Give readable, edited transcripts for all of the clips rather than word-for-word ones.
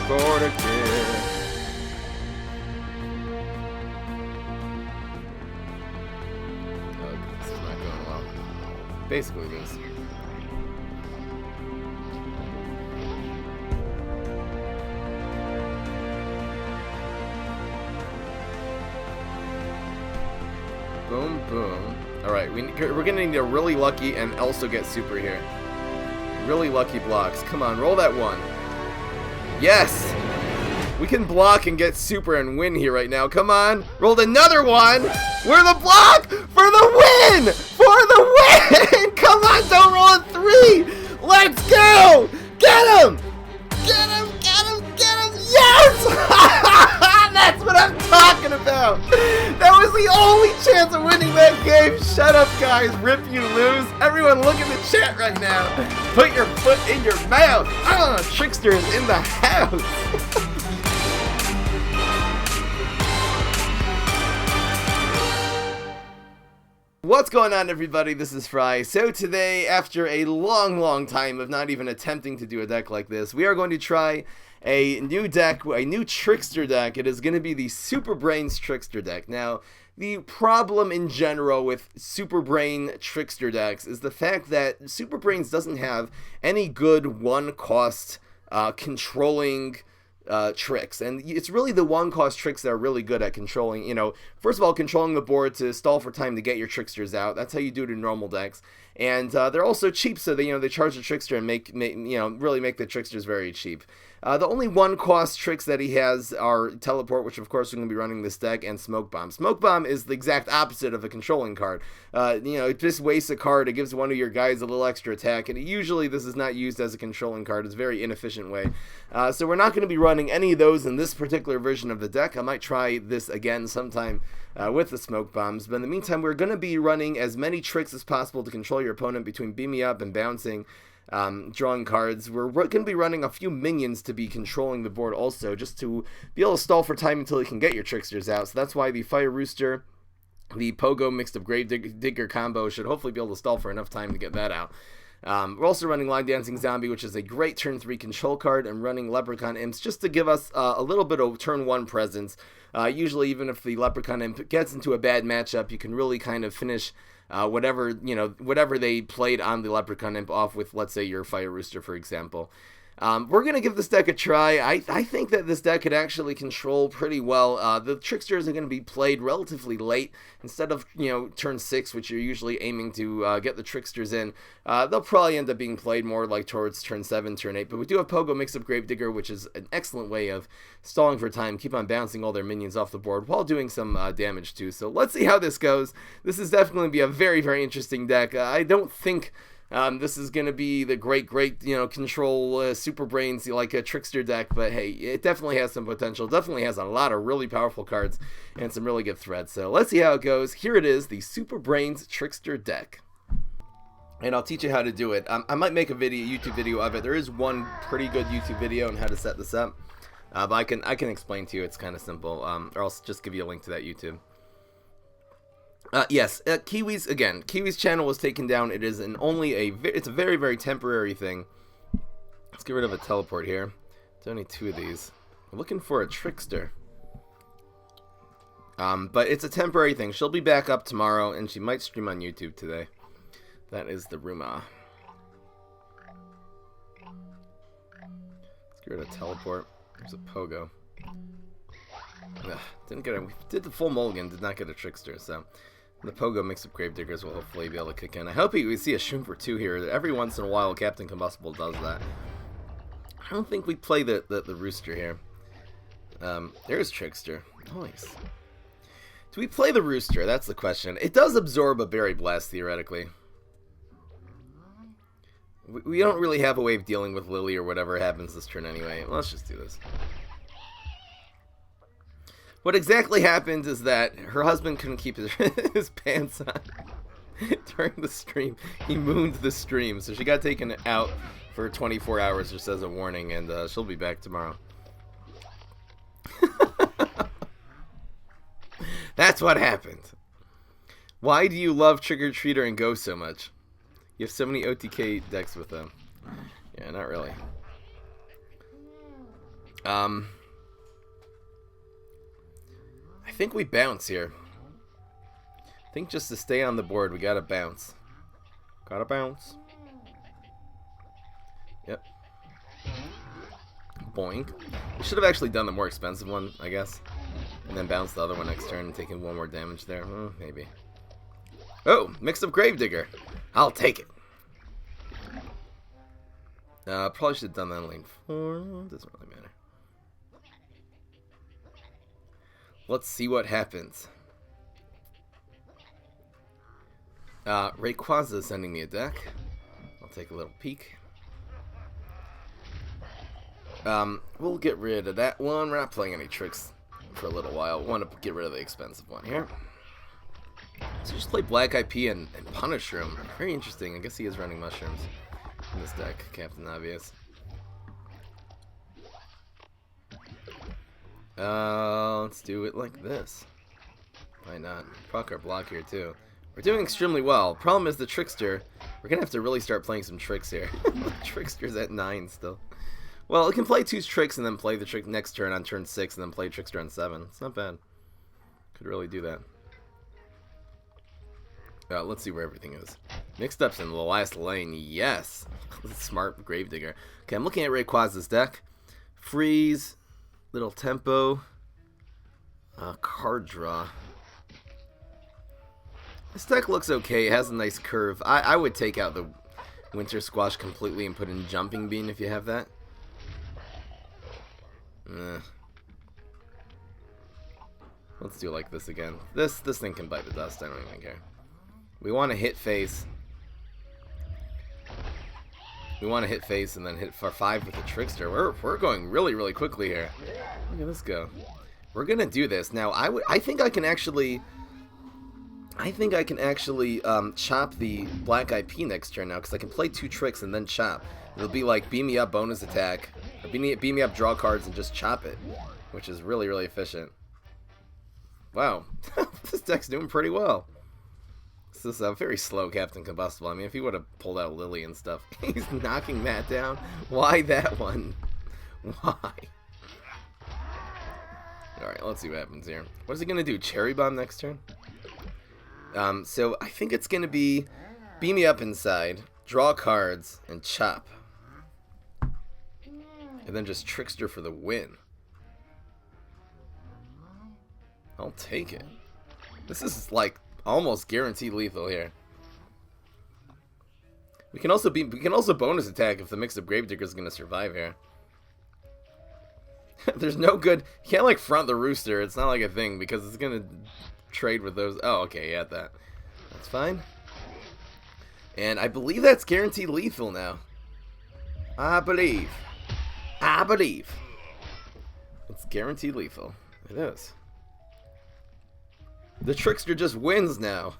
for the kill. Oh, this is not going well. Basically this. Boom, boom. Alright, we're gonna need to really lucky and also get super here. Really lucky blocks. Come on, roll that one. Yes! We can block and get super and win here right now. Come on. Rolled another one. We're the block for the win! For the win! Come on, don't roll a 3! Let's go! Get him! Get him! Get him! Get him! Yes! That's what I'm talking about! That was the only chance of winning that game! Shut up, guys! Rip, you lose! Everyone look in the chat right now! Put your foot in your mouth! Trickster is in the house! What's going on, everybody? This is Fry. So today, after a long time of not even attempting to do a deck like this, we are going to try a new deck, a new Trickster deck. It is going to be the Super Brainz Trickster deck. Now, the problem in general with Super Brain Trickster decks is the fact that Super Brainz doesn't have any good one-cost controlling tricks, and it's really the one-cost tricks that are really good at controlling, you know, first of all, controlling the board to stall for time to get your tricksters out. That's how you do it in normal decks, and they're also cheap, so they, you know, they charge the trickster and make really make the tricksters very cheap. The only one-cost tricks that he has are Teleport, which of course we're going to be running this deck, and Smoke Bomb. Smoke Bomb is the exact opposite of a controlling card. You know, it just wastes a card, it gives one of your guys a little extra attack, and usually this is not used as a controlling card. It's a very inefficient way. So we're not going to be running any of those in this particular version of the deck. I might try this again sometime with the Smoke Bombs, but in the meantime, we're going to be running as many tricks as possible to control your opponent between beaming up and bouncing. Drawing cards. We're going to be running a few minions to be controlling the board also, just to be able to stall for time until you can get your tricksters out. So that's why the Fire Rooster, the Pogo mixed up Grave Digger combo should hopefully be able to stall for enough time to get that out. We're also running Line Dancing Zombie, which is a great turn 3 control card, and running Leprechaun Imps just to give us a little bit of turn 1 presence. Usually, even if the Leprechaun Imp gets into a bad matchup, you can really kind of finish whatever they played on the Leprechaun Imp off with, let's say, your Fire Rooster, for example. We're going to give this deck a try. I think that this deck could actually control pretty well. The Tricksters are going to be played relatively late. Instead of, you know, turn 6, which you're usually aiming to get the Tricksters in, they'll probably end up being played more like towards turn 7, turn 8. But we do have Pogo Mix-Up Gravedigger, which is an excellent way of stalling for time, keep on bouncing all their minions off the board while doing some damage too. So let's see how this goes. This is definitely going to be a very interesting deck. I don't think this is going to be the great, you know, control Super Brainz like a Trickster deck, but hey, it definitely has some potential, definitely has a lot of really powerful cards and some really good threats. So let's see how it goes. Here it is, the Super Brainz Trickster deck. And I'll teach you how to do it. I might make a YouTube video of it. There is one pretty good YouTube video on how to set this up, but I can explain to you. It's kind of simple, or I'll just give you a link to that YouTube. Yes, Kiwi's channel was taken down. It is it's a very temporary thing. Let's get rid of a teleport here. There's only 2 of these. I'm looking for a Trickster. But it's a temporary thing. She'll be back up tomorrow, and she might stream on YouTube today. That is the rumor. Let's get rid of teleport. There's a Pogo. Ugh, didn't get it. We did the full mulligan, did not get a Trickster, so the Pogo Mix-Up Gravediggers will hopefully be able to kick in. I hope we see a Shroom 2 here. Every once in a while, Captain Combustible does that. I don't think we play the Rooster here. There's Trickster. Nice. Do we play the Rooster? That's the question. It does absorb a Berry Blast, theoretically. We don't really have a way of dealing with Lily or whatever happens this turn anyway. Let's just do this. What exactly happened is that her husband couldn't keep his pants on during the stream. He mooned the stream, so she got taken out for 24 hours just as a warning, and she'll be back tomorrow. That's what happened. Why do you love Trick or Treater and Go so much? You have so many OTK decks with them. Yeah, not really. I think we bounce here. I think just to stay on the board, we gotta bounce. Gotta bounce. Yep. Boink. We should have actually done the more expensive one, I guess. And then bounce the other one next turn and taking one more damage there. Maybe. Oh, mixed up Gravedigger. I'll take it. Probably should have done that in lane 4. Doesn't really matter. Let's see what happens. Rayquaza is sending me a deck. I'll take a little peek. We'll get rid of that one. We're not playing any tricks for a little while. We want to get rid of the expensive one here. So just play Black IP and Punish Room. Very interesting. I guess he is running mushrooms in this deck, Captain Obvious. Let's do it like this. Why not? Proc our block here too. We're doing extremely well. Problem is the Trickster. We're gonna have to really start playing some tricks here. Trickster's at 9 still. Well, it can play 2 tricks and then play the trick next turn on turn 6 and then play Trickster on 7. It's not bad. Could really do that. Let's see where everything is. Mixed up's in the last lane. Yes. Smart Gravedigger. Okay, I'm looking at Rayquaza's deck. Freeze. Little tempo. Card draw. This deck looks okay. It has a nice curve. I would take out the Winter Squash completely and put in Jumping Bean if you have that. Let's do it like this again. This thing can bite the dust. I don't even care. We want to hit face. We want to hit face and then hit for 5 with the Trickster. We're going really quickly here. Look at this go. We're gonna do this now. I think I can actually chop the Black IP next turn now because I can play 2 tricks and then chop. It'll be like beam me up bonus attack, or beam me up draw cards and just chop it, which is really efficient. Wow, this deck's doing pretty well. This is a very slow Captain Combustible. I mean, if he would have pulled out Lily and stuff, he's knocking that down. Why that one? Why? Alright, let's see what happens here. What is he going to do? Cherry Bomb next turn? So I think it's going to be beam me up inside, draw cards, and chop. And then just Trickster for the win. I'll take it. This is like almost guaranteed lethal here. We can also bonus attack if the mix-up Gravedigger is going to survive here. There's no good. You can't like front the Rooster. It's not like a thing because it's going to trade with those. Oh, okay, yeah, that's fine. And I believe that's guaranteed lethal now. I believe. It's guaranteed lethal. It is. The Trickster just wins now.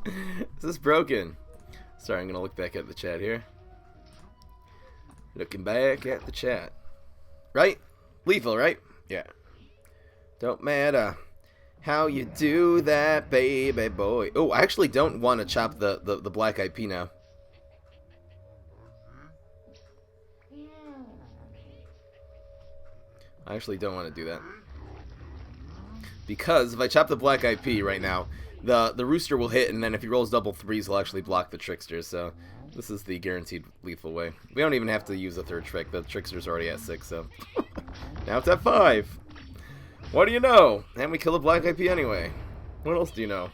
Is this broken? Sorry, I'm going to look back at the chat here. Looking back at the chat. Right? Lethal, right? Yeah. Don't matter how you do that, baby boy. Oh, I actually don't want to chop the Black IP now. I actually don't want to do that. Because if I chop the Black IP right now, the Rooster will hit, and then if he rolls double 3s, he'll actually block the Trickster. So this is the guaranteed lethal way. We don't even have to use a 3rd trick. The Trickster's already at 6, so now it's at 5. What do you know? And we kill the Black IP anyway. What else do you know?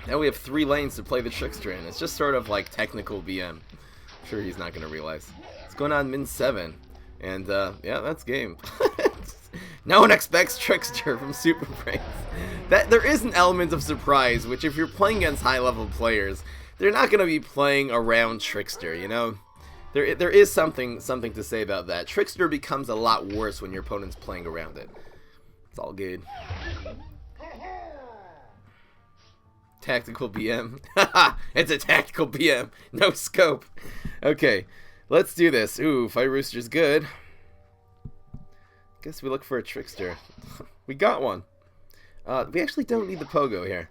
Now we have 3 lanes to play the Trickster in. It's just sort of like technical BM. I'm sure he's not going to realize. It's going on min 7. And yeah, that's game. No one expects Trickster from Super Brainz. That there is an element of surprise, which if you're playing against high-level players, they're not going to be playing around Trickster, you know? There is something to say about that. Trickster becomes a lot worse when your opponent's playing around it. It's all good. Tactical BM. Haha! It's a tactical BM. No scope. Okay, let's do this. Ooh, Fire Rooster's good. Guess we look for a Trickster. We got one. We actually don't need the Pogo here.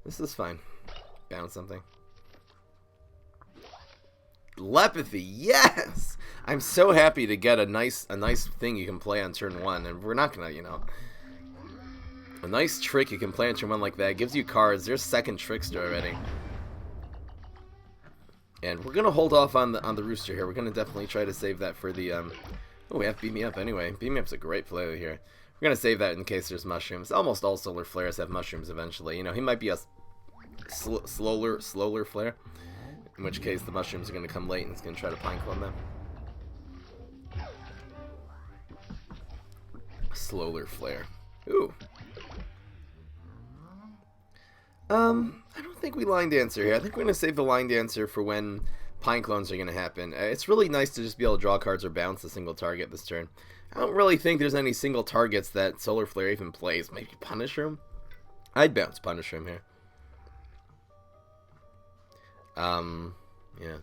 This is fine. Bounce something. Telepathy, yes! I'm so happy to get a nice thing you can play on turn 1, and we're not gonna, you know... A nice trick you can play on turn 1 like that. It gives you cards. There's second Trickster already. And we're gonna hold off on the Rooster here. We're gonna definitely try to save that for the, Oh, we have Beat Me Up anyway. Beat Me Up's a great play here. We're gonna save that in case there's mushrooms. Almost all Solar Flares have mushrooms eventually. You know, he might be a slower flare. In which case, the mushrooms are going to come late and it's going to try to Pinecone them. Slower flare. Ooh. I don't think we Line Dancer here. I think we're going to save the Line Dancer for when Pineclones are going to happen. It's really nice to just be able to draw cards or bounce a single target this turn. I don't really think there's any single targets that Solar Flare even plays. Maybe Punish Room? I'd bounce Punish Room here. Yeah.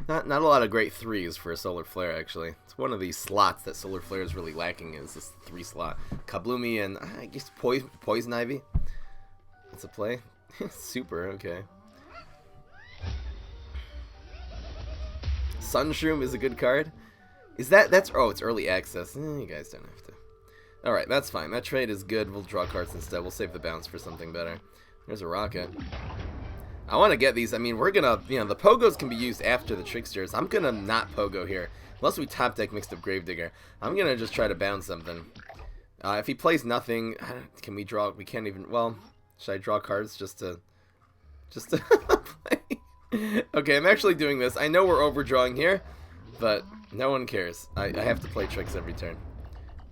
Not a lot of great 3s for a Solar Flare, actually. It's one of these slots that Solar Flare is really lacking, is this 3 slot. Kabloomy and, I guess, Poison Ivy. That's a play. Super, okay. Sunshroom is a good card. Oh, it's early access. You guys don't have to. Alright, that's fine. That trade is good. We'll draw cards instead. We'll save the bounce for something better. There's a Rocket. I want to get these. I mean, we're going to, you know, the Pogos can be used after the Tricksters. I'm going to not Pogo here. Unless we top deck Mixed Up Gravedigger. I'm going to just try to bounce something. If he plays nothing, can we draw? We can't even, well, should I draw cards just to play? Okay, I'm actually doing this. I know we're overdrawing here, but no one cares. I have to play tricks every turn.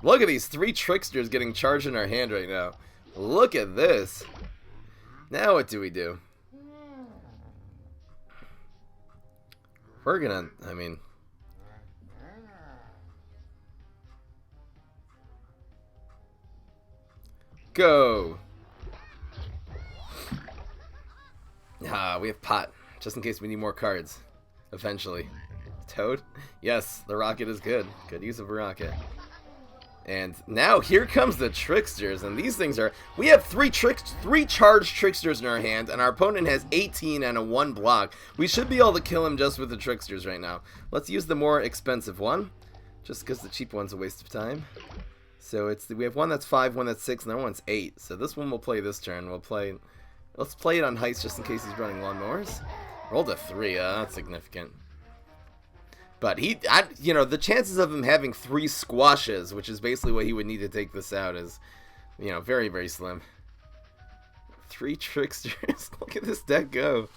Look at these 3 Tricksters getting charged in our hand right now. Look at this. Now what do we do? We're gonna, I mean... Go! We have Pot, just in case we need more cards. Eventually. Toad? Yes, the Rocket is good. Good use of a Rocket. And now here comes the Tricksters, and these things are... We have 3 charged Tricksters in our hand, and our opponent has 18 and a 1 block. We should be able to kill him just with the Tricksters right now. Let's use the more expensive one, just because the cheap one's a waste of time. So we have one that's 5, one that's 6, and the other one's 8. So this one we'll play this turn. Let's play it on Heist just in case he's running Lawnmowers. Rolled a 3, that's significant. But you know, the chances of him having 3 squashes, which is basically what he would need to take this out, is, you know, very, very slim. 3 Tricksters. Look at this deck go.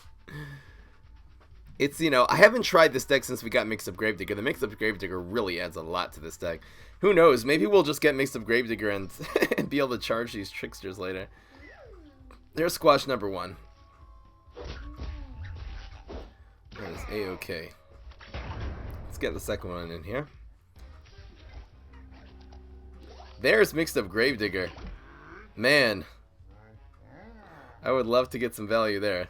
It's, you know, I haven't tried this deck since we got Mixed Up Gravedigger. The Mixed Up Gravedigger really adds a lot to this deck. Who knows? Maybe we'll just get Mixed Up Gravedigger and, and be able to charge these Tricksters later. There's squash number 1. That is A-okay. Let's get the second one in here. There's Mixed Up Gravedigger. Man. I would love to get some value there.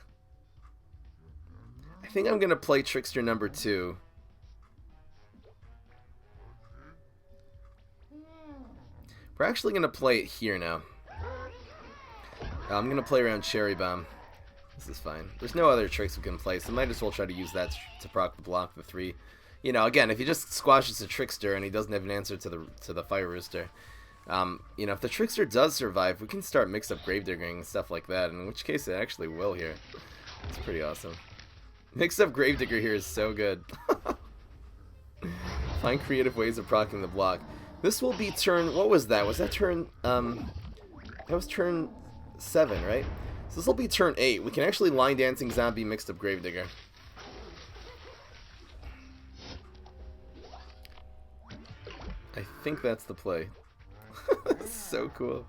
I think I'm going to play Trickster number 2. We're actually going to play it here now. I'm going to play around Cherry Bomb. This is fine. There's no other tricks we can play, so might as well try to use that to proc the block the 3. You know, again, if he just squashes a Trickster and he doesn't have an answer to the Fire Rooster, you know, if the Trickster does survive, we can start Mixed Up Gravediggering and stuff like that, in which case it actually will here. It's pretty awesome. Mixed Up Gravedigger here is so good. Find creative ways of proccing the block. This will be turn... What was that? Was that turn... That was turn 7, right? So this will be turn 8. We can actually Line Dancing Zombie Mixed Up Gravedigger. I think that's the play. So cool.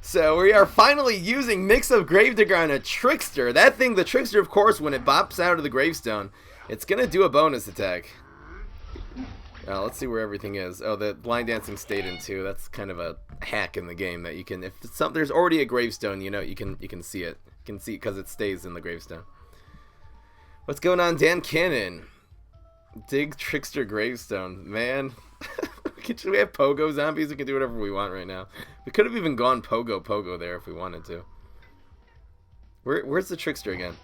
So we are finally using Mix Up Gravedigger on a Trickster. That thing, the Trickster, of course, when it bops out of the gravestone, it's going to do a bonus attack. Let's see where everything is. Oh, the Line Dancing stayed in 2. That's kind of a hack in the game that you can, if there's already a gravestone, you know, you can see it. You can see it because it stays in the gravestone. What's going on, Dan Cannon? Dig Trickster Gravestone. Man. We have Pogo Zombies. We can do whatever we want right now. We could have even gone Pogo there if we wanted to. Where's the Trickster again?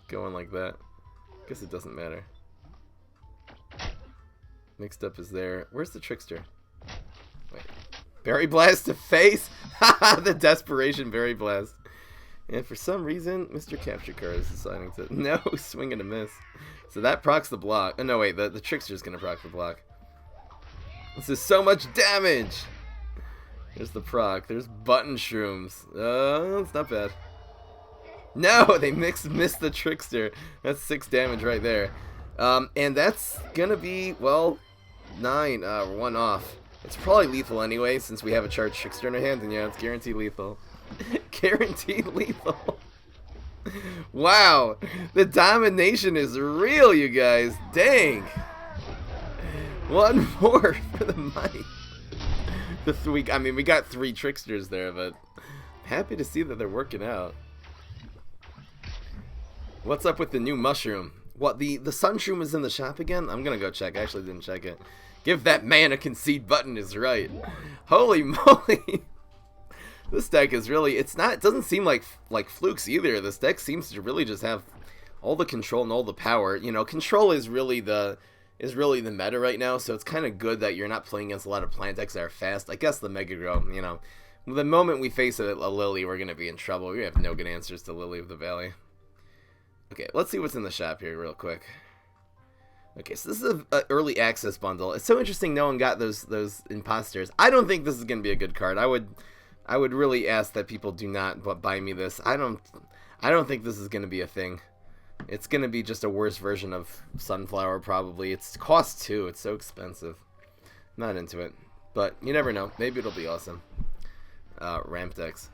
Going like that. Guess it doesn't matter. Mixed up is there. Where's the Trickster? Wait. Berry Blast to face? Haha, the desperation Berry Blast. And for some reason, Mr. Capture Card is deciding to... No, swing and a miss. So that procs the block. Oh, no, wait. The Trickster's going to proc the block. This is so much damage! There's the proc. There's Button Shrooms. It's not bad. No, they missed the Trickster. That's 6 damage right there. And that's going to be, well, 9. 1 off. It's probably lethal anyway, since we have a charged Trickster in our hand. And yeah, it's guaranteed lethal. Guaranteed lethal. Wow, the domination is real, you guys. Dang. 1 more for the money. I mean, we got 3 Tricksters there, but happy to see that they're working out. What's up with the new mushroom? What, the Sun Shroom is in the shop again? I'm gonna go check. I actually didn't check it. Give that man a concede button is right. Holy moly. This deck is really, it doesn't seem like flukes either. This deck seems to really just have all the control and all the power. You know, control is really the meta right now, so it's kind of good that you're not playing against a lot of plant decks that are fast. I guess the Mega Grow, you know, the moment we face a Lily, we're going to be in trouble. We have no good answers to Lily of the Valley. Okay, let's see what's in the shop here real quick. Okay, so this is an early access bundle. It's so interesting no one got those imposters. I don't think this is going to be a good card. I would really ask that people do not buy me this. I don't think this is going to be a thing. It's going to be just a worse version of Sunflower, probably. It's cost 2. It's so expensive. Not into it. But you never know. Maybe it'll be awesome. Ramp decks.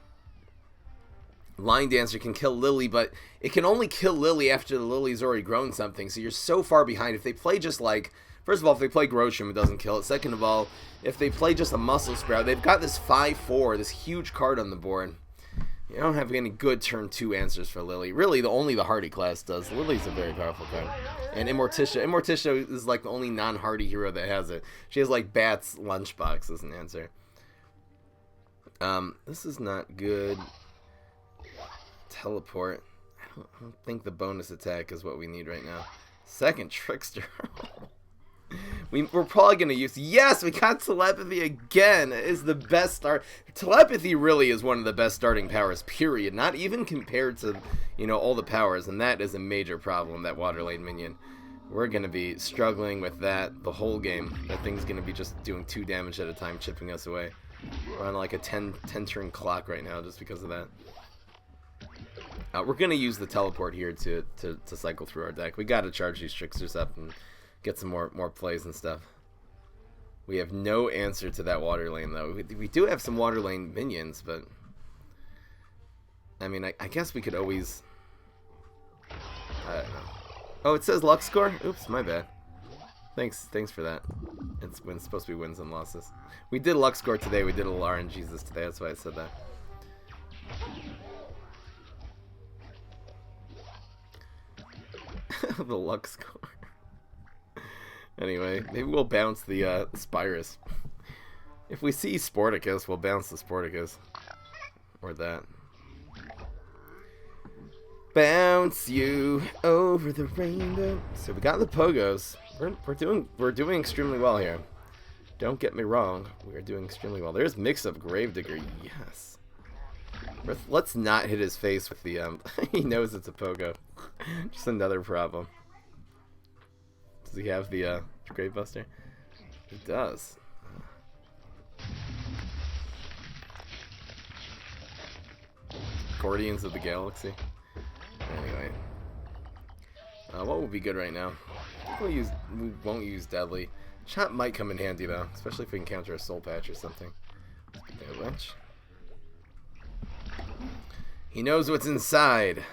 Line Dancer can kill Lily, but it can only kill Lily after the Lily's already grown something. So you're so far behind. If they play just like... First of all, if they play Groshroom, it doesn't kill it. Second of all, if they play just a Muscle Sprout, they've got this 5/4, this huge card on the board. You don't have any good turn 2 answers for Lily. Really, only the Hardy class does. Lily's a very powerful card. And Immorticia. Immorticia is like the only non-Hardy hero that has it. She has like Bat's Lunchbox as an answer. This is not good. Teleport. I don't think the bonus attack is what we need right now. Second Trickster. We're probably going to use... Yes, we got Telepathy again. It is the best start. Telepathy really is one of the best starting powers, period. Not even compared to, you know, all the powers. And that is a major problem, that Water Lane minion. We're going to be struggling with that the whole game. That thing's going to be just doing 2 damage at a time, chipping us away. We're on like a 10-turn clock right now just because of that. We're going to use the teleport here to cycle through our deck. We got to charge these Tricksters up and get some more plays and stuff. We have no answer to that Water Lane, though. We do have some Water Lane minions, but... I mean, I guess we could always... I don't know. Oh, it says Lux score? Oops, my bad. Thanks for that. It's supposed to be wins and losses. We did Lux score today. We did a little RNGesus today. That's why I said that. The Lux score. Anyway, maybe we'll bounce the Spyrus. If we see Sporticus, we'll bounce the Sporticus. Or that. Bounce you over the rainbow. So we got the Pogos. We're doing extremely well here. Don't get me wrong. We're doing extremely well. There's Mix-Up Gravedigger. Yes. Let's not hit his face with the he knows it's a Pogo. Just another problem. Does he have the Gravebuster? He does. Guardians of the Galaxy. Anyway. What would be good right now? We won't use Deadly. Chop might come in handy though, especially if we encounter a Soul Patch or something. Speaking of which. He knows what's inside.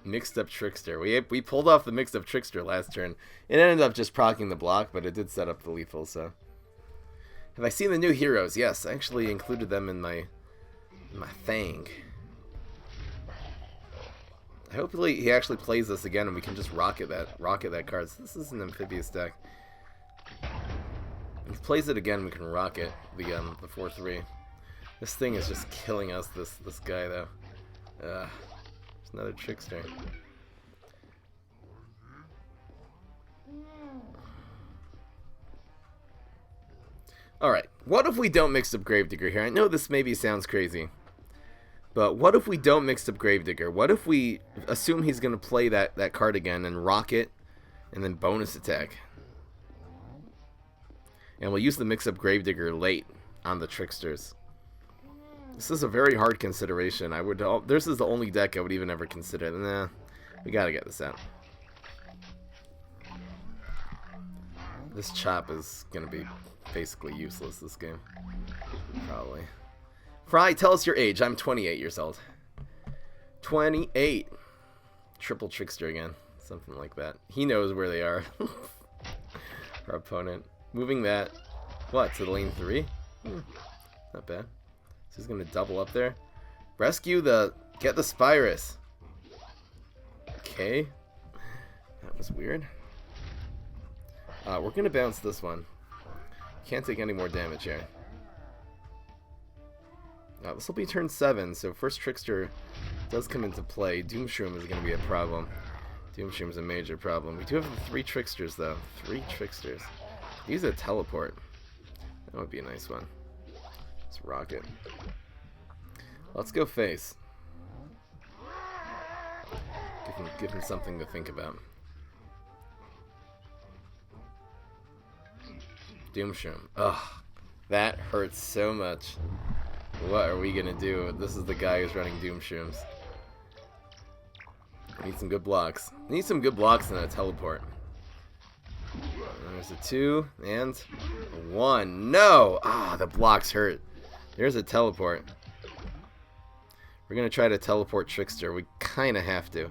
Mixed Up Trickster. We pulled off the Mixed Up Trickster last turn. It ended up just proccing the block, but it did set up the lethal, so. Have I seen the new heroes? Yes, I actually included them in my thing. Hopefully he actually plays this again and we can just rocket that card. So this is an amphibious deck. If he plays it again, we can rocket the 4/3. This thing is just killing us, this guy though. There's another Trickster. Alright, what if we don't mix up Gravedigger here? I know this maybe sounds crazy. But what if we don't mix up Gravedigger? What if we assume he's going to play that card again and rock it and then bonus attack? And we'll use the mix-up Gravedigger late on the Tricksters. This is a very hard consideration. This is the only deck I would even ever consider. Nah, we gotta get this out. This chop is gonna be basically useless this game. Probably. Fry, tell us your age. I'm 28 years old. 28. Triple Trickster again. Something like that. He knows where they are. Our opponent. Moving that. What? To the lane 3? Not bad. So he's going to double up there. Rescue the... Get the Spyrus. Okay. That was weird. We're going to bounce this one. Can't take any more damage here. This will be turn 7, so first Trickster does come into play. Doomshroom is going to be a problem. Doomshroom is a major problem. We do have 3 Tricksters, though. 3 Tricksters. Use a teleport. That would be a nice one. Let's rock it. Let's go face. Give him something to think about. Doomshroom. Ugh. That hurts so much. What are we gonna do? This is the guy who's running Doomshrooms. Need some good blocks. Need some good blocks and a teleport. There's a 2 and a 1. No! Ah, the blocks hurt. There's a teleport. We're gonna try to teleport Trickster. We kinda have to.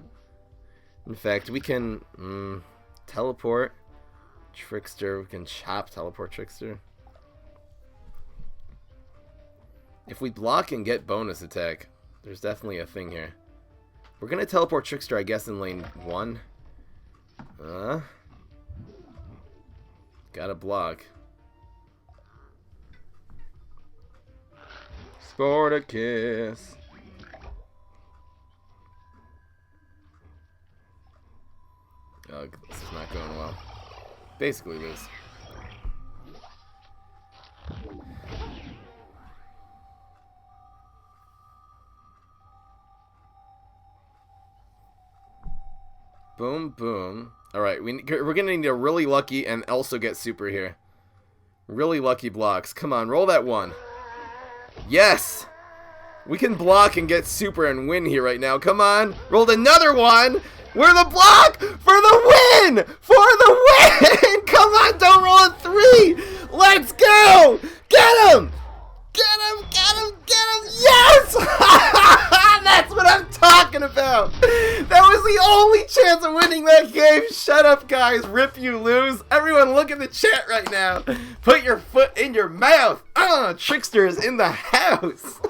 In fact, we can teleport Trickster. We can chop teleport Trickster. If we block and get bonus attack, there's definitely a thing here. We're gonna teleport Trickster, I guess, in lane 1. Gotta block. Spartacus. Oh, this is not going well. Basically this. Boom, boom. Alright, we're gonna need a really lucky and also get super here. Really lucky blocks. Come on, roll that 1. Yes! We can block and get super and win here right now. Come on. Rolled another 1. We're the block for the win! For the win! Come on, don't roll a 3! Let's go! Get him! Get him! Get him! Get him! Yes! That's what I'm talking about! That was the only chance of winning that game. Shut up, guys. Rip, you lose. Everyone look at the chat right now. Put your foot in your mouth. Trickster is in the house.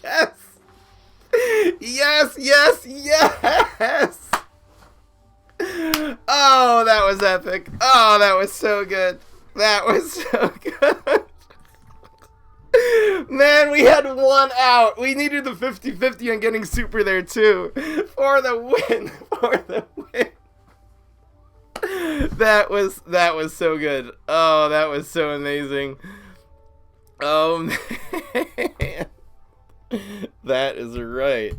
Yes. Yes, yes, yes. Oh, that was epic. Oh, that was so good. That was so good. Man, we had 1 out. We needed the 50-50 on getting super there too. For the win. For the win. That was so good. Oh, that was so amazing. Oh man. That is right.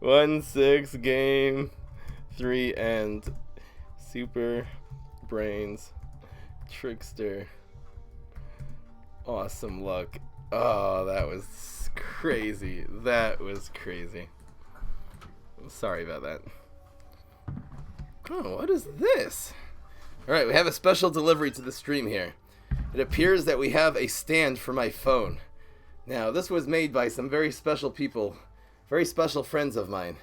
1-6 game 3 and super Brainz Trickster. Awesome luck. Oh, that was crazy. That was crazy. I'm sorry about that. Oh, what is this? Alright, we have a special delivery to the stream here. It appears that we have a stand for my phone. Now, this was made by some very special people, very special friends of mine.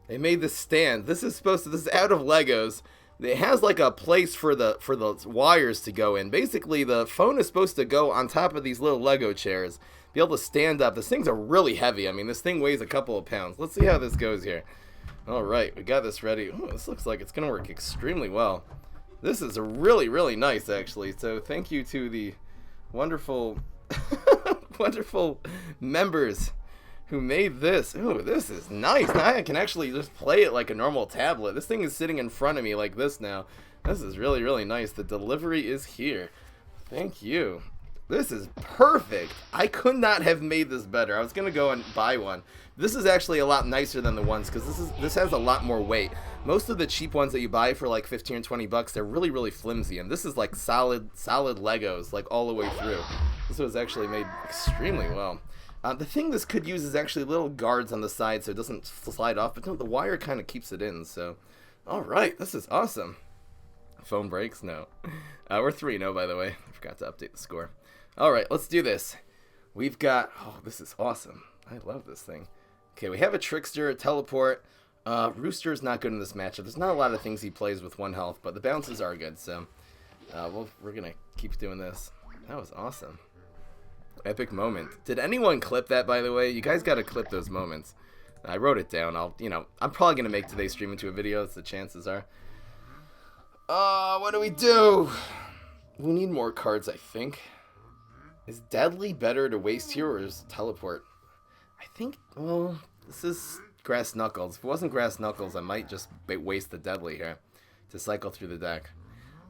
They made this stand. This is out of Legos. It has like a place for the wires to go in. Basically, the phone is supposed to go on top of these little Lego chairs, be able to stand up. These things are really heavy. I mean, this thing weighs a couple of pounds. Let's see how this goes here. All right, we got this ready. Ooh, this looks like it's going to work extremely well. This is really, really nice, actually. So thank you to the wonderful, wonderful members who made this. Ooh, this is nice. Now I can actually just play it like a normal tablet. This thing is sitting in front of me like this now. This is really, really nice. The delivery is here. Thank you. This is perfect. I could not have made this better. I was gonna go and buy one. This is actually a lot nicer than the ones because this has a lot more weight. Most of the cheap ones that you buy for like 15 or 20 bucks, they're really, really flimsy, and this is like solid Legos, like all the way through. This was actually made extremely well. The thing this could use is actually little guards on the side so it doesn't slide off, but no, the wire kind of keeps it in. So, all right, this is awesome. Phone breaks? No. We're 3-0, by the way. I forgot to update the score. All right, let's do this. We've got... Oh, this is awesome. I love this thing. Okay, we have a Trickster, a Teleport. Rooster's not good in this matchup. There's not a lot of things he plays with 1 health, but the bounces are good, so... we're going to keep doing this. That was awesome. Epic moment. Did anyone clip that, by the way? You guys got to clip those moments. I wrote it down. I'm probably going to make today's stream into a video, as the chances are. What do we do? We need more cards, I think. Is Deadly better to waste here, or is Teleport? I think, well, this is Grass Knuckles. If it wasn't Grass Knuckles, I might just waste the Deadly here to cycle through the deck.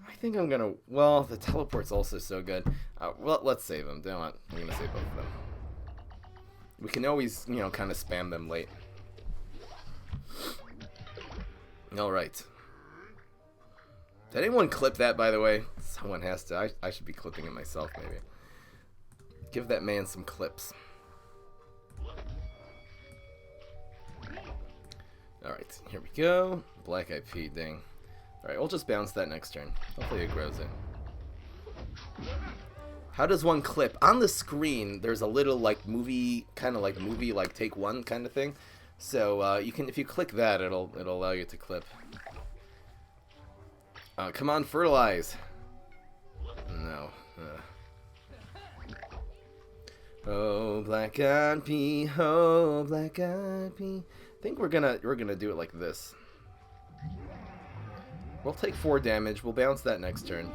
I think I'm gonna, well, the Teleport's also so good. Well, let's save them. Don't want, I'm gonna save both of them. We can always, kind of spam them late. Alright. Did anyone clip that, by the way? Someone has to. I should be clipping it myself, maybe. Give that man some clips. Alright, here we go. Black IP, dang. Alright, we'll just bounce that next turn. Hopefully it grows in. How does one clip? On the screen, there's a little, like, movie, like, take one kind of thing. So, you can, if you click that, it'll allow you to clip. Come on, fertilize. No. Oh, black eyed pea, oh, black eyed pea. I think we're gonna do it like this. We'll take 4 damage. We'll bounce that next turn.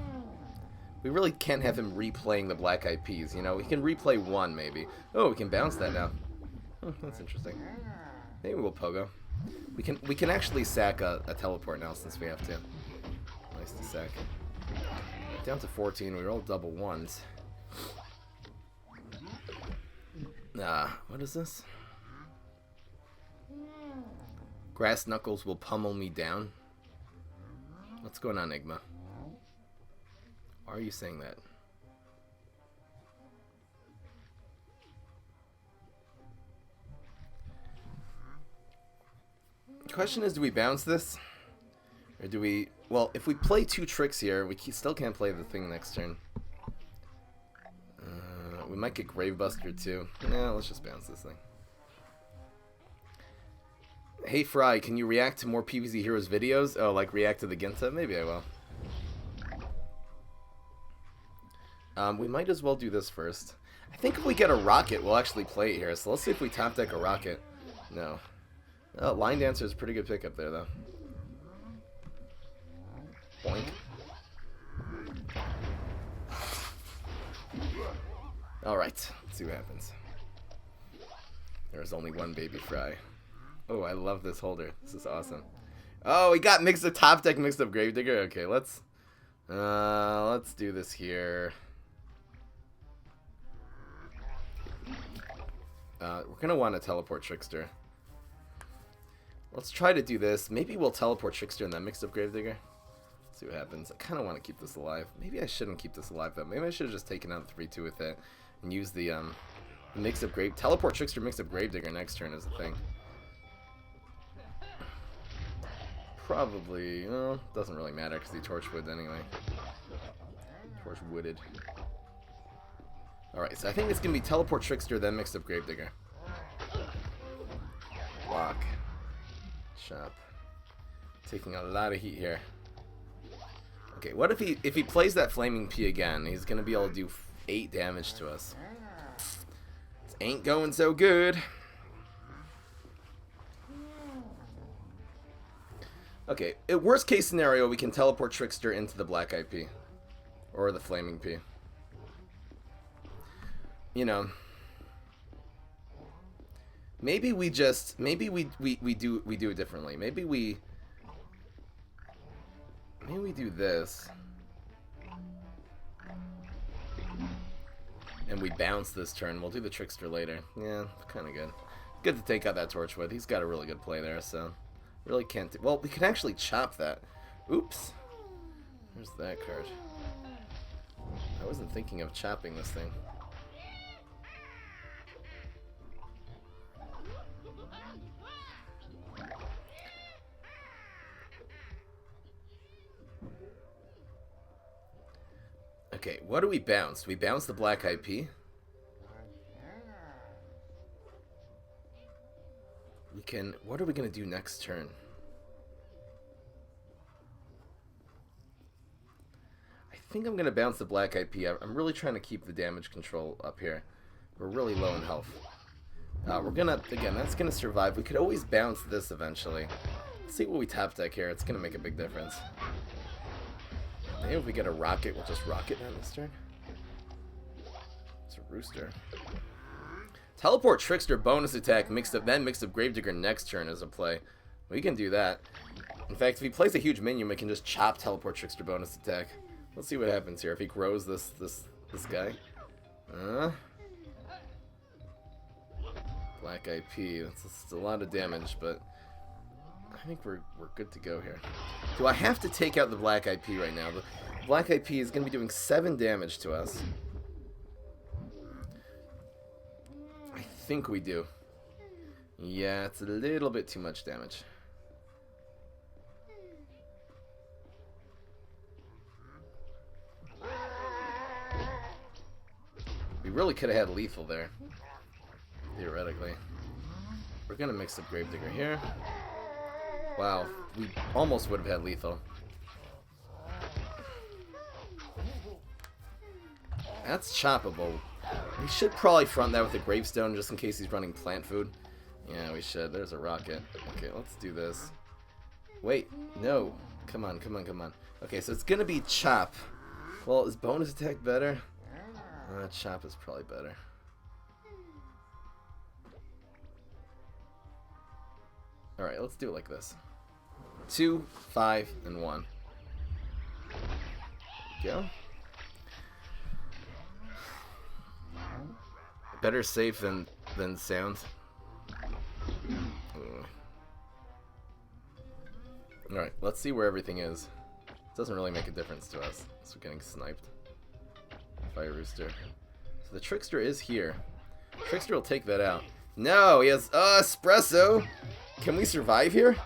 We really can't have him replaying the black eyed peas. He can replay 1 maybe. Oh, we can bounce that now. Oh, that's interesting. Maybe we'll pogo. We can actually sack a teleport now since we have to. Nice to sack. Down to 14. We roll double 1s. What is this? Grass Knuckles will pummel me down. What's going on, Igma? Why are you saying that? The question is, do we bounce this? Or do we... Well, if we play 2 tricks here, we still can't play the thing next turn. We might get Gravebuster too. Yeah, let's just bounce this thing. Hey Fry, can you react to more PvZ Heroes videos? Oh, like react to the Ginta? Maybe I will. We might as well do this first. I think if we get a rocket, we'll actually play it here. So let's see if we top deck a rocket. No. Oh, Line Dancer is a pretty good pickup there, though. Boink. Alright, let's see what happens. There's only one baby Fry. Oh, I love this holder. This is awesome. Oh, we got mixed up top deck, mixed up Gravedigger. Okay, let's do this here. We're gonna want to teleport Trickster. Let's try to do this. Maybe we'll teleport Trickster and then mix up Gravedigger. See what happens. I kind of want to keep this alive. Maybe I shouldn't keep this alive though. Maybe I should have just taken out 3-2 with it and use the mix up teleport Trickster, mix up Gravedigger next turn is the thing. Probably, well, doesn't really matter because he Torchwood anyway. Torchwooded. Alright, so I think it's going to be Teleport Trickster, then mixed up Gravedigger. Block. Shop. Taking a lot of heat here. Okay, what if he plays that Flaming P again? He's going to be able to do 8 damage to us. This ain't going so good. Okay, worst case scenario, we can teleport Trickster into the Black IP. Or the Flaming P. You know. Maybe we just, maybe we do it differently. Maybe we do this. and we bounce this turn. We'll do the Trickster later. Yeah, kind of good. Good to take out that Torchwood. He's got a really good play there, so really can't do... Well, we can actually chop that. Oops. There's that card. I wasn't thinking of chopping this thing. Okay, what do we bounce? We bounce the black IP. We can... What are we going to do next turn? I think I'm going to bounce the black IP. I'm really trying to keep the damage control up here. We're really low in health. We're going to... Again, that's going to survive. We could always bounce this eventually. Let's see what we top deck here. It's going to make a big difference. Maybe if we get a rocket, we'll just rocket on this turn. It's a rooster. Teleport Trickster bonus attack mixed up Gravedigger next turn as a play. We can do that. In fact, if he plays a huge minion, we can just chop Teleport Trickster bonus attack. Let's see what happens here if he grows this guy. Black IP. That's a lot of damage, but I think we're good to go here. Do I have to take out the black IP right now? The black IP is going to be doing 7 damage to us. I think we do. Yeah, it's a little bit too much damage. We really could have had lethal there. Theoretically. We're going to mix up Gravedigger here. Wow, we almost would have had lethal. That's choppable. We should probably front that with a gravestone just in case he's running plant food. Yeah, we should. There's a rocket. Okay, let's do this. Wait, no. Come on, come on, come on. Okay, so it's going to be chop. Well, is bonus attack better? Chop is probably better. Alright, let's do it like this. 2, 5, and 1. Go. Better safe than sound. Alright, let's see where everything is. It doesn't really make a difference to us. So we're getting sniped. Fire Rooster. So the Trickster is here. Trickster will take that out. No, he has espresso. Can we survive here?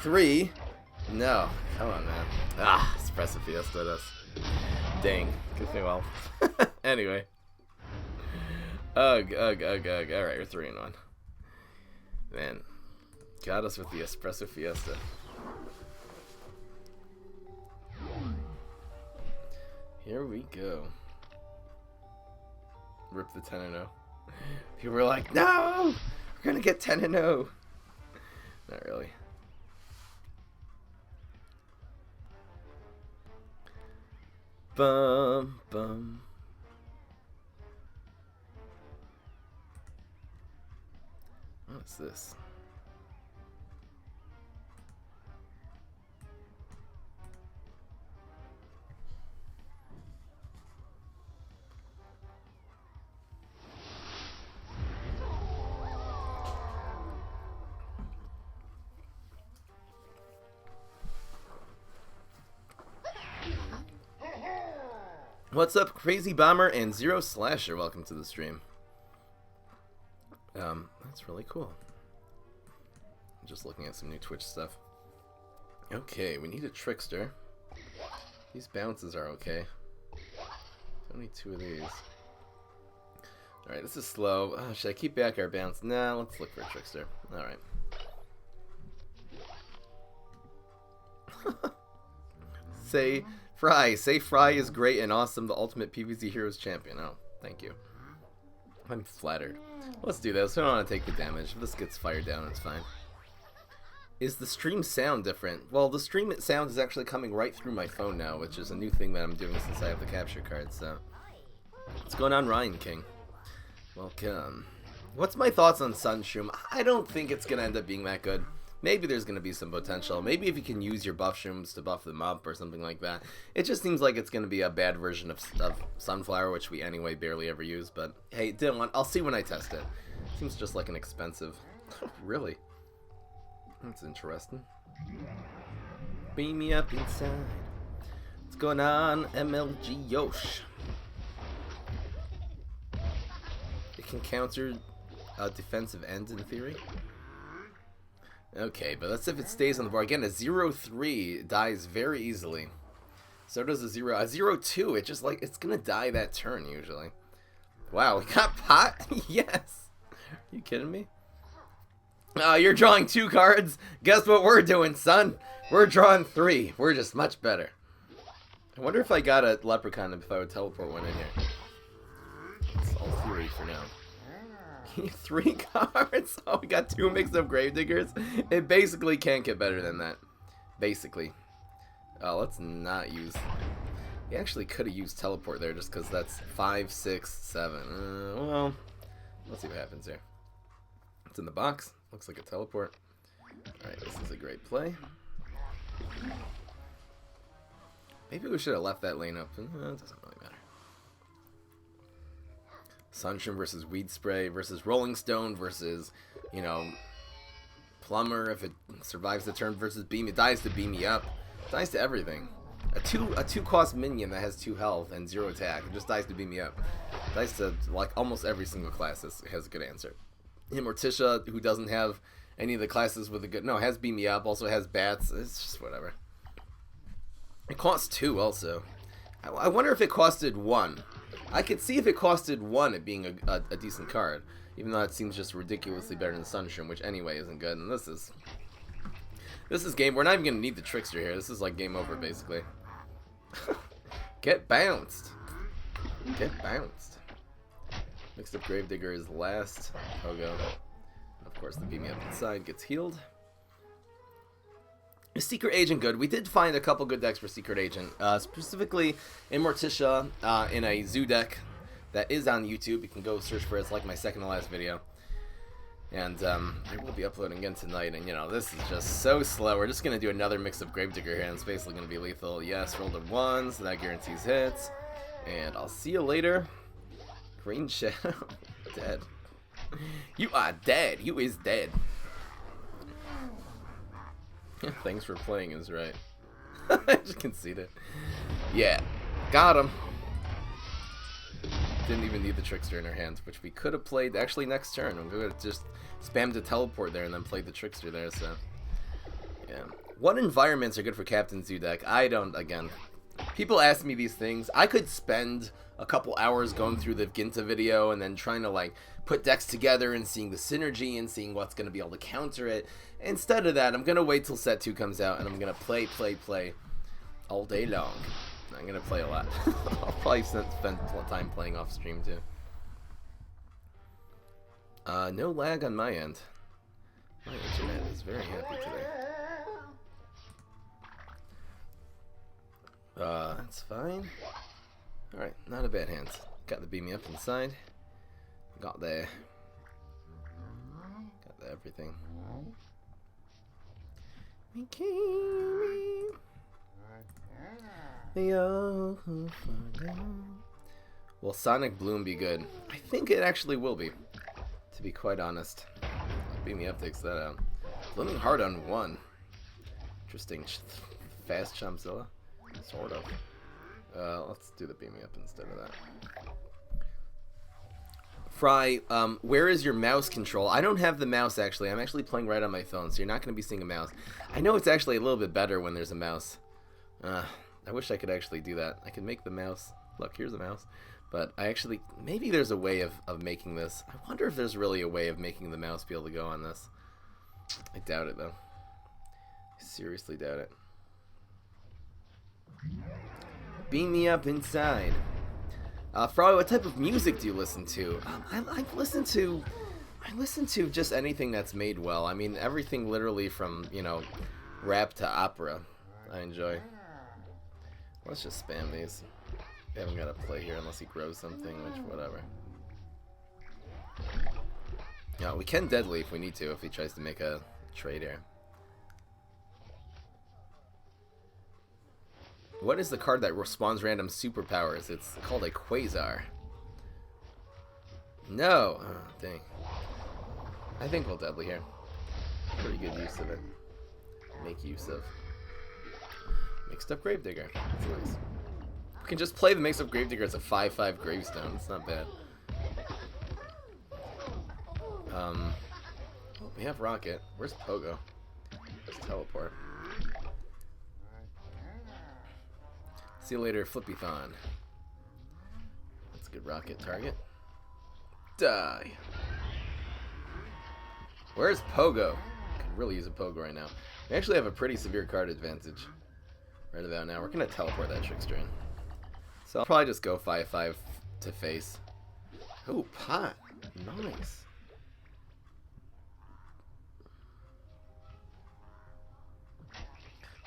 3. No. Come on, man. Espresso Fiesta us. Dang. Gives me well. Anyway. Ugh. Alright, we're 3 and 1. Man. Got us with the Espresso Fiesta. Here we go. Rip the 10 and 0. People were like, no! We're gonna get 10 and 0. Not really. Bum, bum. What is this? What's up, Crazy Bomber and Zero Slasher? Welcome to the stream. That's really cool. I'm just looking at some new Twitch stuff. Okay, we need a Trickster. These bounces are okay. Don't need 2 of these. Alright, this is slow. Should I keep back our bounce? Nah, let's look for a Trickster. Alright. Say Fry is great and awesome, the ultimate PvZ Heroes champion. Oh, thank you. I'm flattered. Let's do this. We don't want to take the damage. If this gets fired down, it's fine. Is the stream sound different? Well, the stream sound is actually coming right through my phone now, which is a new thing that I'm doing since I have the capture card, so. What's going on, Ryan King? Welcome. What's my thoughts on Sunshroom? I don't think it's going to end up being that good. maybe there's going to be some potential. Maybe if you can use your buff shrooms to buff them up or something like that. It just seems like it's going to be a bad version of Sunflower, which we anyway barely ever use. But hey, I'll see when I test it. Seems just like an expensive. Really? That's interesting. Beam me up inside. What's going on, MLG Yosh? It can counter a defensive end in theory. Okay, but that's if it stays on the board. Again, a 0-3 dies very easily. So does a 0-2. It just like it's gonna die that turn usually. Wow, we got pot. Yes. Are you kidding me? You're drawing 2 cards. Guess what we're doing, son? We're drawing 3. We're just much better. I wonder if I got a leprechaun if I would teleport one in here. It's all theory for now. 3 cards? Oh, we got 2 mixed-up Gravediggers? It basically can't get better than that. Basically. Let's not use... We actually could have used teleport there just because that's 5, 6, 7. Well, let's see what happens here. It's in the box. Looks like a teleport. Alright, this is a great play. Maybe we should have left that lane up. It doesn't really matter. Sunshine versus Weed Spray versus Rolling Stone versus, you know, Plumber if it survives the turn versus Beam. It dies to Beam Me Up. It dies to everything. A 2 cost minion that has 2 health and 0 attack. It just dies to Beam Me Up. It dies to like almost every single class has a good answer. Morticia, who doesn't have any of the classes with a good... No, has Beam Me Up, also has Bats. It's just whatever. It costs 2 also. I wonder if it costed 1. I could see if it costed 1 it being a decent card. Even though it seems just ridiculously better than Sunshine, which anyway isn't good. And this is game... We're not even going to need the Trickster here. This is like game over, basically. Get bounced. Get bounced. Mixed up Gravedigger is last. Pogo. Of course, the Beam Me Up inside gets healed. Secret Agent good. We did find a couple good decks for Secret Agent. Specifically, in Morticia, in a Zoo deck that is on YouTube. You can go search for it. It's like my second to last video. And I will be uploading again tonight. And, you know, this is just so slow. We're just going to do another mix of Gravedigger here. And it's basically going to be lethal. Yes, rolled a 1, so that guarantees hits. And I'll see you later. Green Shadow. Dead. You are dead. You is dead. Thanks for playing is right. I just conceded. Yeah. Got him. Didn't even need the Trickster in our hands, which we could have played actually next turn. We could have just spammed the teleport there and then played the Trickster there, so. Yeah. What environments are good for Captain Zoo deck? I don't, again. People ask me these things. I could spend a couple hours going through the Ginta video and then trying to like put decks together and seeing the synergy and seeing what's going to be able to counter it. Instead of that, I'm going to wait till set 2 comes out and I'm going to play all day long. I'm going to play a lot. I'll probably spend time playing off stream too. No lag on my end. My internet is very happy today. That's fine. Alright, not a bad hand. Got the Beam Me Up inside. Got the everything. Will Sonic Bloom be good? I think it actually will be, to be quite honest. Beam Me Up takes that out. Blooming hard on 1. Interesting. Fast Chompzilla? Sort of. Let's do the Beam Me Up instead of that. Fry, where is your mouse control? I don't have the mouse, actually. I'm actually playing right on my phone, so you're not going to be seeing a mouse. I know it's actually a little bit better when there's a mouse. I wish I could actually do that. I could make the mouse... Look, here's a mouse. But I actually... Maybe there's a way of making this. I wonder if there's really a way of making the mouse be able to go on this. I doubt it, though. I seriously doubt it. Beam Me Up inside. Fry, what type of music do you listen to? I listen to just anything that's made well. I mean, everything literally from, you know, rap to opera. I enjoy. Let's just spam these. We haven't got to play here unless he grows something, which whatever. Yeah, we can deadly if we need to, if he tries to make a trade here. What is the card that spawns random superpowers? It's called a Quasar. No! Oh, dang. I think we'll Deadly here. Pretty good use of it. Make use of. Mixed up Gravedigger. That's nice. We can just play the Mixed Up Gravedigger as a 5/5 gravestone. It's not bad. Oh, we have Rocket. Where's Pogo? Where's Teleport? See you later, Flippy-thon. That's a good Rocket target. Die. Where's Pogo? Could really use a Pogo right now. We actually have a pretty severe card advantage right about now. We're gonna teleport that Trickster in. So I'll probably just go 5/5 to face. Ooh, pot. Nice.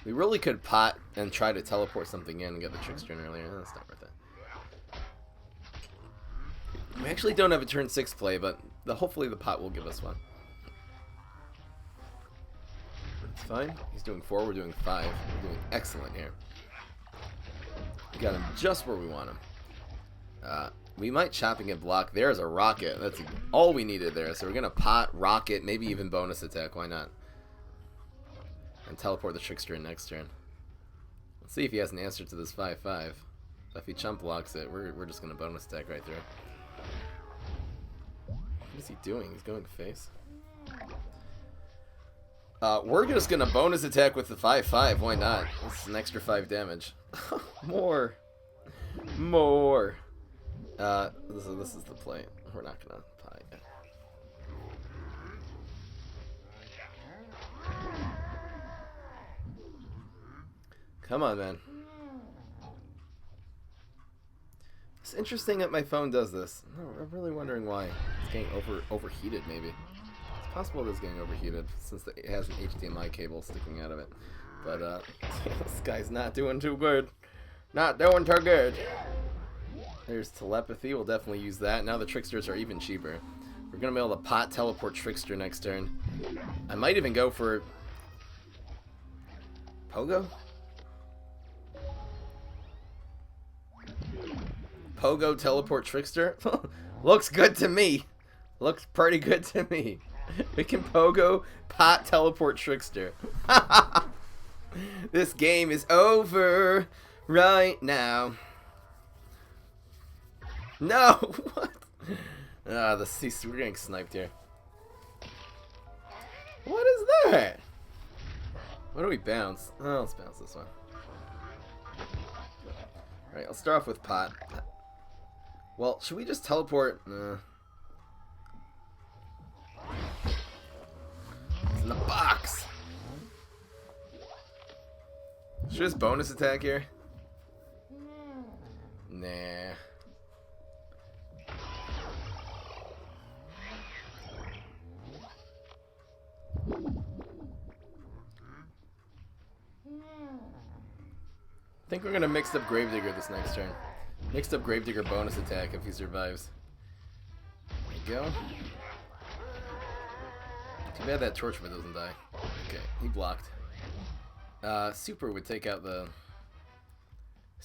We really could pot and try to teleport something in and get the Trickster in earlier. That's not worth it. We actually don't have a turn 6 play, but hopefully the pot will give us one. That's fine. He's doing 4, we're doing 5. We're doing excellent here. We got him just where we want him. We might chop and get blocked. There's a Rocket. That's all we needed there. So we're going to pot, Rocket, maybe even bonus attack. Why not? And teleport the Trickster in next turn. Let's see if he has an answer to this 5/5. If he chump blocks it, we're just going to bonus attack right through. What is he doing? He's going to face. We're just going to bonus attack with the 5/5. Why not? This is an extra 5 damage. More. This is the play. We're not going to pie it. Come on, man. It's interesting that my phone does this. No, I'm really wondering why. It's getting overheated, maybe. It's possible it's getting overheated since it has an HDMI cable sticking out of it. But, this guy's not doing too good. Not doing too good. There's Telepathy. We'll definitely use that. Now the Tricksters are even cheaper. We're going to be able to pot teleport Trickster next turn. I might even go for Pogo? Pogo teleport Trickster? Looks good to me. Looks pretty good to me. We can Pogo pot teleport Trickster. This game is over right now. No! What? We're getting sniped here. What is that? What do we bounce? Oh, let's bounce this one. Alright, I'll start off with pot. Well, should we just teleport? It's in the box! Should I just bonus attack here? Nah. I think we're gonna mix up Gravedigger this next turn. Mixed up Gravedigger bonus attack if he survives. There you go. Too bad that Torchwood doesn't die. Okay, he blocked. Super would take out the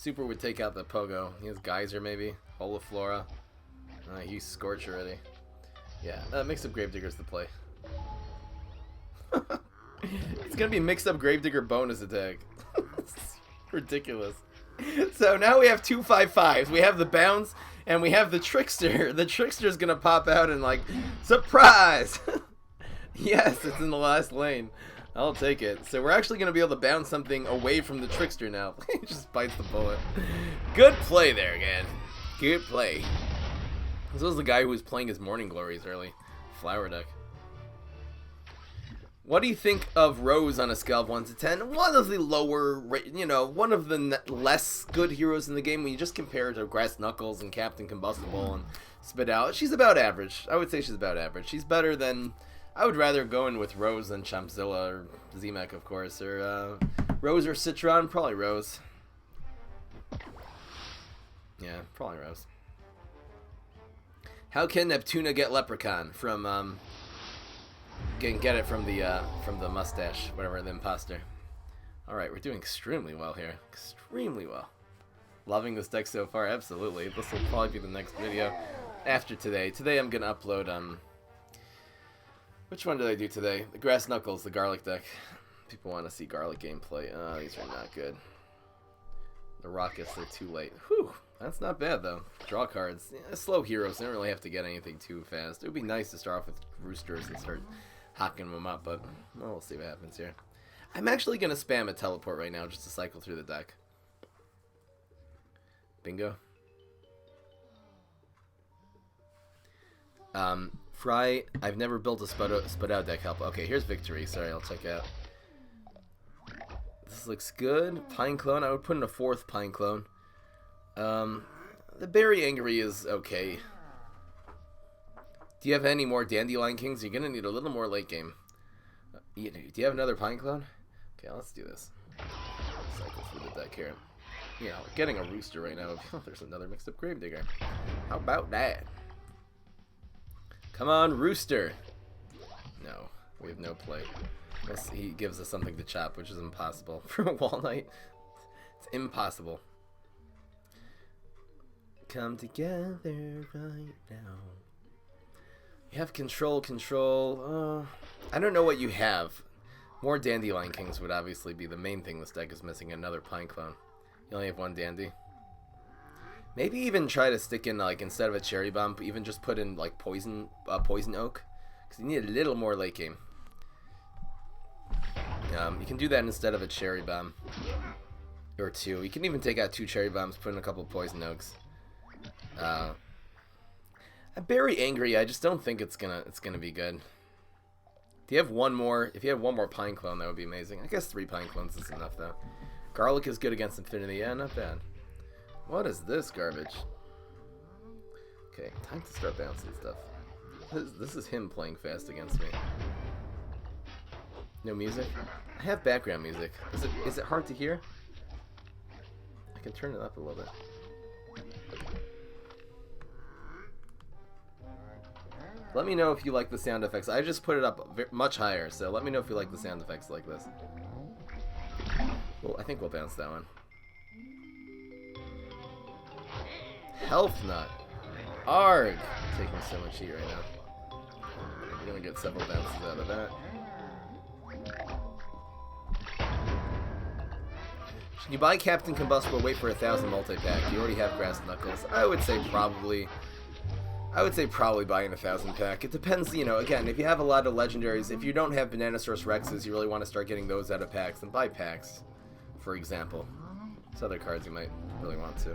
Pogo. He has Geyser maybe. Holoflora. He used Scorch already. Yeah, mixed up Gravedigger's the play. It's gonna be mixed up Gravedigger bonus attack. Ridiculous. So now we have 2 5/5s. We have the bounce and we have the Trickster. The Trickster's gonna pop out and like, surprise! Yes, it's in the last lane. I'll take it. So we're actually gonna be able to bounce something away from the Trickster now. He just bites the bullet. Good play there, again. Good play. This was the guy who was playing his Morning Glories early. Flower deck. What do you think of Rose on a scale of 1 to 10? One of the lower, one of the less good heroes in the game when you just compare her to Grass Knuckles and Captain Combustible and Spit Out. She's about average. I would say she's about average. She's better than... I would rather go in with Rose than Chompzilla or Z-Mech, of course. Or Rose or Citron? Probably Rose. Yeah, probably Rose. How can Neptuna get Leprechaun from... Get it from the mustache, whatever, the imposter. Alright, we're doing extremely well here. Extremely well. Loving this deck so far, absolutely. This will probably be the next video after today. Today I'm gonna upload, which one did I do today? The Grass Knuckles, the Garlic deck. People want to see Garlic gameplay. Oh, these are not good. The Rockets, they're too late. Whew, that's not bad though. Draw cards. Yeah, slow heroes, they don't really have to get anything too fast. It would be nice to start off with Roosters and start hocking them up, but well, we'll see what happens here. I'm actually going to spam a teleport right now just to cycle through the deck. Bingo. Fry, I've never built a spud out deck. Help. Okay, here's Victory. Sorry, I'll check out. This looks good. Pine Clone. I would put in a 4th Pine Clone. The Berry Angry is okay. Do you have any more Dandelion Kings? You're going to need a little more late game. Do you have another Pine Clone? Okay, let's do this. Cycle through the deck here. You know, getting a Rooster right now. Oh, there's another mixed up Gravedigger. How about that? Come on, Rooster. No, we have no play. Unless he gives us something to chop, which is impossible. For a Wall Knight, it's impossible. Come together right now. You have control. I don't know what you have. More Dandelion Kings would obviously be the main thing this deck is missing. Another Pine Clone. You only have 1 Dandy. Maybe even try to stick in, like, instead of a Cherry Bomb, even just put in, like, Poison Oak. Because you need a little more late game. You can do that instead of a Cherry Bomb. Or 2. You can even take out 2 Cherry Bombs, put in a couple Poison Oaks. I'm very angry. I just don't think it's gonna be good. Do you have one more? If you have one more Pine Clone, that would be amazing. I guess 3 Pine Clones is enough though. Garlic is good against Infinity. Yeah, not bad. What is this garbage? Okay, time to start bouncing stuff. This is him playing fast against me. No music? I have background music. Is it hard to hear? I can turn it up a little bit. Let me know if you like the sound effects. I just put it up much higher, so let me know if you like the sound effects like this. Well, I think we'll bounce that one. Health Nut. Arg! I'm taking so much heat right now. We're gonna get several bounces out of that. Should you buy Captain Combustible, wait for 1,000 multi-pack? You already have Grass Knuckles. I would say probably buying 1,000 pack. It depends, you know, again, if you have a lot of legendaries, if you don't have Banana Source Rexes, you really want to start getting those out of packs, then buy packs, for example. There's other cards you might really want to.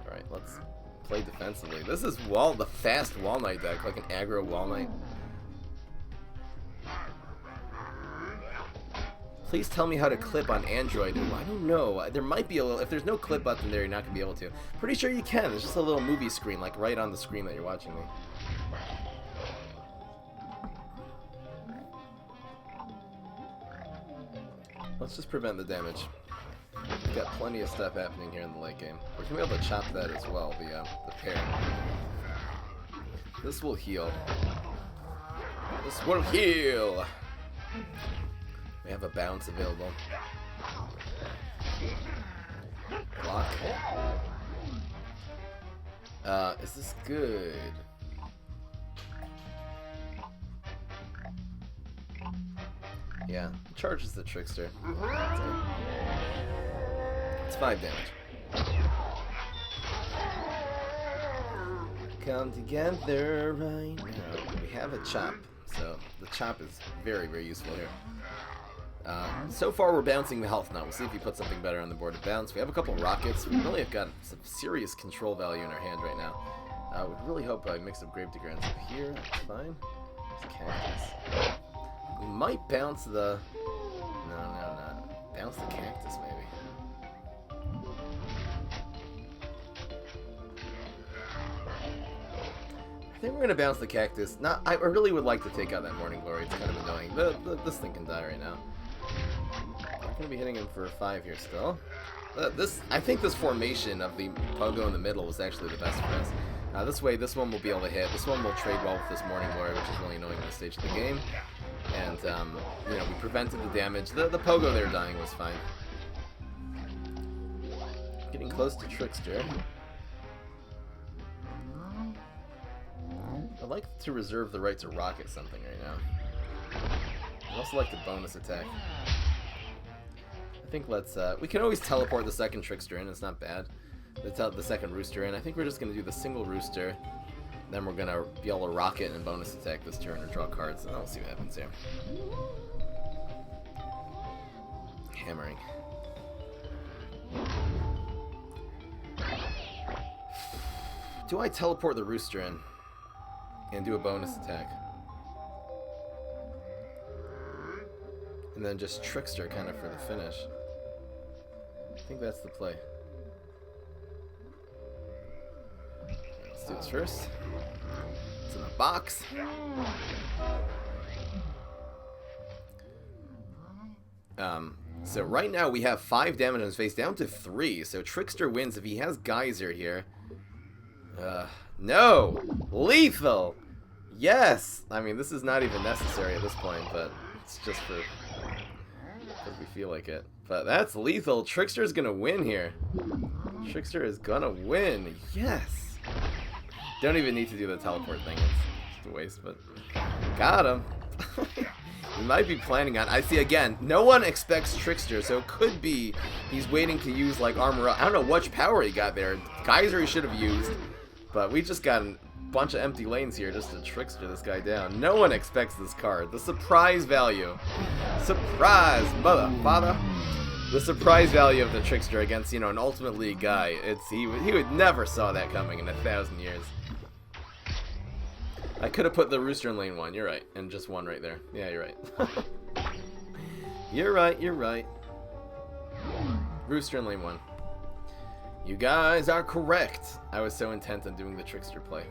Alright, let's play defensively. This is the fast Wall Knight deck, like an aggro Wall Knight. Please tell me how to clip on Android. Ooh, I don't know. There might be a little... If there's no clip button there, you're not going to be able to. Pretty sure you can. There's just a little movie screen, like right on the screen that you're watching me. Let's just prevent the damage. We've got plenty of stuff happening here in the late game. We're going to be able to chop that as well, the pair. This will heal. This will heal! We have a bounce available. Block. Is this good? Yeah, charges the Trickster. It's 5 damage. Come together right now. We have a chop, so the chop is very, very useful here. So far we're bouncing the Health Nut. We'll see if he puts something better on the board to bounce. We have a couple Rockets. We really have got some serious control value in our hand right now. Would really hope I mix up Gravedigger ends up here. That's fine. There's Cactus. We might bounce the... No. Bounce the Cactus, maybe. I think we're going to bounce the Cactus. I really would like to take out that Morning Glory. It's kind of annoying. This thing can die right now. I'm going to be hitting him for a 5 here still. I think this formation of the Pogo in the middle was actually the best for us. This way, this one will be able to hit. This one will trade well with this Morning Glory, which is really annoying at this stage of the game. And, you know, we prevented the damage. The Pogo there dying was fine. Getting close to Trickster. I'd like to reserve the right to rocket something right now. I'd also like to bonus attack. I think let's, we can always teleport the second Trickster in, it's not bad. The second Rooster in. I think we're just going to do the single Rooster. Then we're going to be able to rocket and bonus attack this turn or draw cards. And I'll see what happens here. Hammering. Do I teleport the Rooster in and do a bonus attack? And then just Trickster kind of for the finish. I think that's the play. Let's do this first. It's in a box. So right now we have 5 damage on his face, down to 3. So Trickster wins if he has Geyser here. No! Lethal! Yes! I mean, this is not even necessary at this point, but it's just for because we feel like it. But that's lethal. Trickster's gonna win here. Trickster is gonna win. Yes! Don't even need to do the teleport thing. It's just a waste, but got him. We might be planning on... I see, again, no one expects Trickster, so it could be he's waiting to use, like, armor up. I don't know what power he got there. Geyser he should have used, but we just got a bunch of empty lanes here just to Trickster this guy down. No one expects this card. The surprise value. Surprise, mother, father. The surprise value of the Trickster against, you know, an Ultimate League guy. He would never saw that coming in 1,000 years. I could have put the Rooster in lane 1, you're right. And just 1 right there. Yeah, you're right. You're right, you're right. Rooster in lane 1. You guys are correct. I was so intent on doing the Trickster play.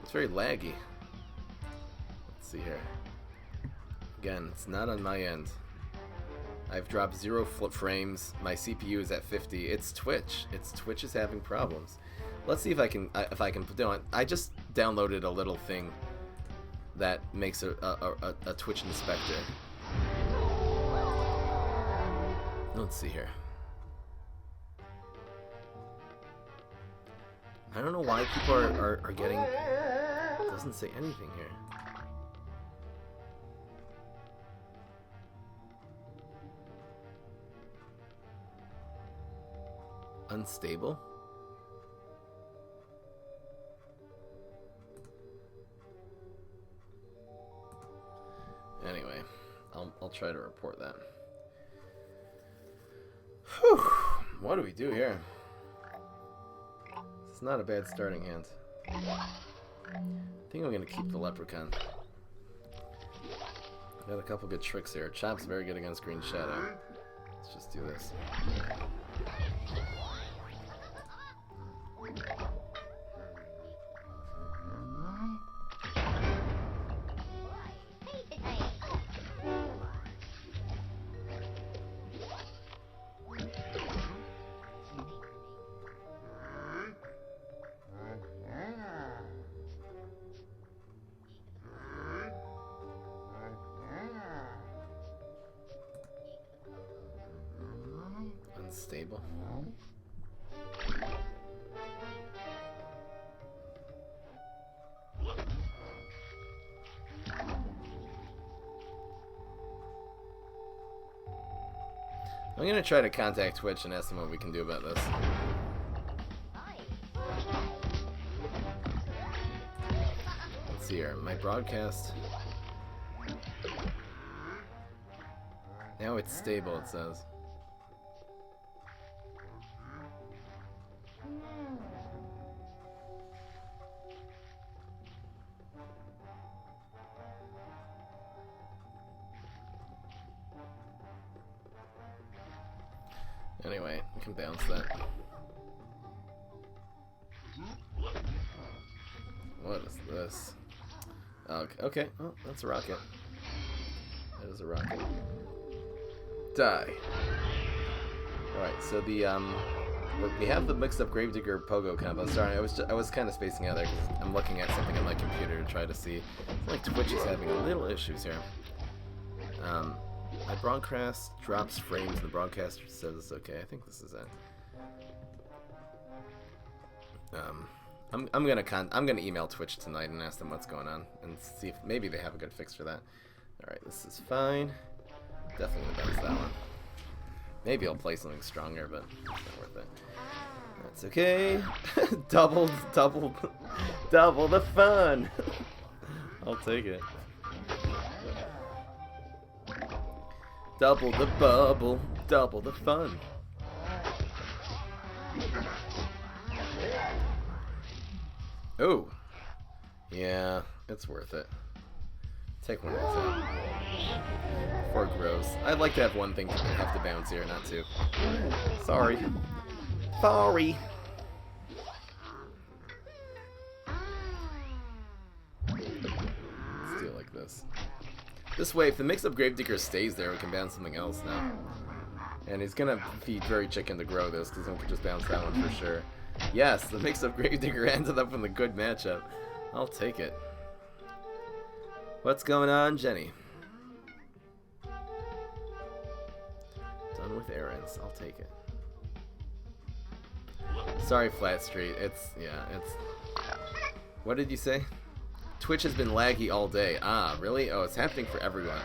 It's very laggy. Let's see here. Again, it's not on my end. I've dropped 0 flip frames. My CPU is at 50. It's Twitch. Twitch is having problems. Let's see if I can do it. I just downloaded a little thing that makes a Twitch inspector. Let's see here. I don't know why people are getting... It doesn't say anything here. Unstable? Anyway, I'll try to report that. Whew. What do we do here? It's not a bad starting hand. I think I'm gonna keep the Leprechaun. Got a couple good tricks here. Chop's very good against Green Shadow. Let's just do this. Unstable. I'm gonna try to contact Twitch and ask them what we can do about this. Let's see here. My broadcast. Now it's stable, it says. Anyway, we can bounce that. What is this? Okay. Oh, that's a rocket. That is a rocket. Die. Alright, so the We have the mixed up Gravedigger Pogo combo. Sorry, I was kind of spacing out there because I'm looking at something on my computer to try to see. I feel like Twitch is having a little issues here. My broadcast drops frames and the broadcaster says it's okay. I think this is it. I'm gonna email Twitch tonight and ask them what's going on and see if maybe they have a good fix for that. All right, this is fine. Definitely gonna bounce that one. Maybe I'll play something stronger, but it's not worth it. That's okay. double the fun. I'll take it. Double the bubble, double the fun. Oh, yeah, it's worth it. Take one of these out. Before it grows. I'd like to have one thing to have to bounce here, not two. Sorry. Sorry. Let's do it like this. This way, if the mix-up Gravedigger stays there, we can bounce something else now. And he's gonna be very chicken to grow this, because we can just bounce that one for sure. Yes, the mix-up Gravedigger ended up in a good matchup. I'll take it. What's going on, Jenny? Done with errands. I'll take it. Sorry, Flat Street. It's... What did you say? Twitch has been laggy all day. Ah, really? Oh, it's happening for everyone.